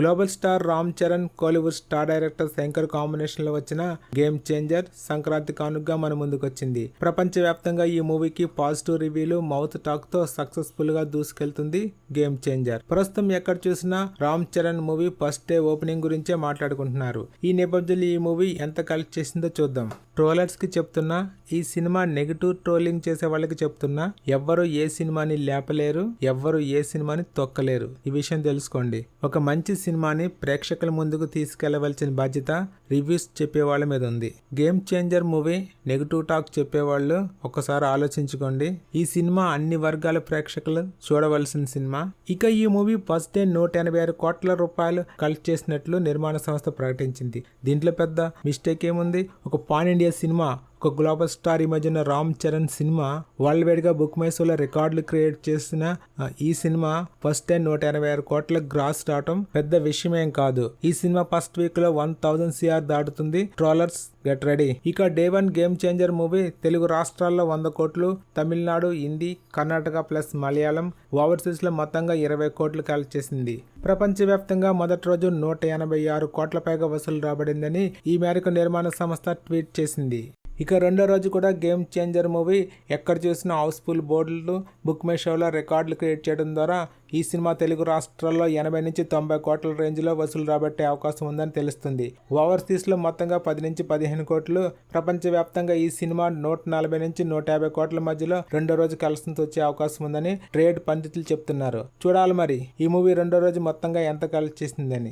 Global star Ram Charan, Kollywood star director Shankar combination లో వచ్చిన game changer Sankranti కానుకగా మన ముందుకొచ్చింది. ప్రపంచవ్యాప్తంగా ఈ మూవీకి పాజిటివ్ రివ్యూలు, మౌత్ టాక్ తో సక్సెస్ఫుల్ గా దూసుకెళ్తుంది గేమ్ చేంజర్. ప్రస్తుతం ఎక్కడ చూసినా Ram Charan movie first day opening గురించే మాట్లాడుకుంటున్నారు. ఈ నేపథ్యంలో ఈ మూవీ ఎంత కలెక్ట్ చేసిందో చూద్దాం. ట్రోలర్స్ కి చెప్తున్నా, ఈ సినిమా నెగిటివ్ ట్రోలింగ్ చేసే వాళ్ళకి చెప్తున్నా, ఎవ్వరు ఏ సినిమాని లేపలేరు, ఎవ్వరు ఏ సినిమాని తొక్కలేరు. ఈ విషయం తెలుసుకోండి. ఒక మంచి సినిమాని ప్రేక్షకుల ముందుకు తీసుకెళ్లవలసిన బాధ్యత రివ్యూస్ చెప్పేవాళ్ళ మీద ఉంది. Game changer movie negative talk చెప్పేవాళ్ళు ఒకసారి ఆలోచించుకోండి. ఈ సినిమా అన్ని వర్గాల ప్రేక్షకులు చూడవలసిన సినిమా. ఇక ఈ మూవీ ఫస్ట్ డే 186 కోట్ల రూపాయలు కలెక్ట్ చేసినట్లు నిర్మాణ సంస్థ ప్రకటించింది. దీంట్లో పెద్ద మిస్టేక్ ఏముంది? ఒక పాన్ ఇండియా సినిమా, ఒక గ్లోబల్ స్టార్ ఇమేజిన రామ్ చరణ్ సినిమా వరల్డ్ వైడ్ గా బుక్ మై షోలో రికార్డులు క్రియేట్ చేసిన ఈ సినిమా ఫస్ట్ డే 186 కోట్ల గ్రాస్ రావటం పెద్ద విషయమేం కాదు. ఈ సినిమా ఫస్ట్ వీక్ లో 1000 CR దాటుతుంది. Trollers get ready. ఇక day 1 game changer movie Telugu రాష్ట్రాల్లో 100 కోట్లు, తమిళనాడు, హిందీ, కర్ణాటక ప్లస్ మలయాళం, ఓవర్సీస్ లో మొత్తంగా 20 కోట్లు కలెక్ట్ చేసింది. ప్రపంచవ్యాప్తంగా మొదటి రోజు 186 కోట్ల పైగా వసూలు రాబడిందని ఈ మేరకు నిర్మాణ సంస్థ ట్వీట్ చేసింది. ఇక రెండో రోజు కూడా గేమ్ చేంజర్ మూవీ ఎక్కడ చూసినా హౌస్ఫుల్ బోర్డులు, బుక్ మై షోలో రికార్డులు క్రియేట్ చేయడం ద్వారా ఈ సినిమా తెలుగు రాష్ట్రాల్లో 80 నుంచి 90 కోట్ల రేంజ్ లో వసూలు రాబట్టే అవకాశం ఉందని తెలుస్తుంది. ఓవర్సీస్ లో మొత్తంగా 10 నుంచి 15 కోట్లు. ప్రపంచవ్యాప్తంగా ఈ సినిమా 140 నుంచి 150 కోట్ల మధ్యలో రెండో రోజు కలెక్షన్స్ వచ్చే అవకాశం ఉందని ట్రేడ్ పండితులు చెప్తున్నారు. చూడాలి మరి ఈ మూవీ రెండో రోజు మొత్తంగా ఎంత కలెక్ట్ చేసిందని.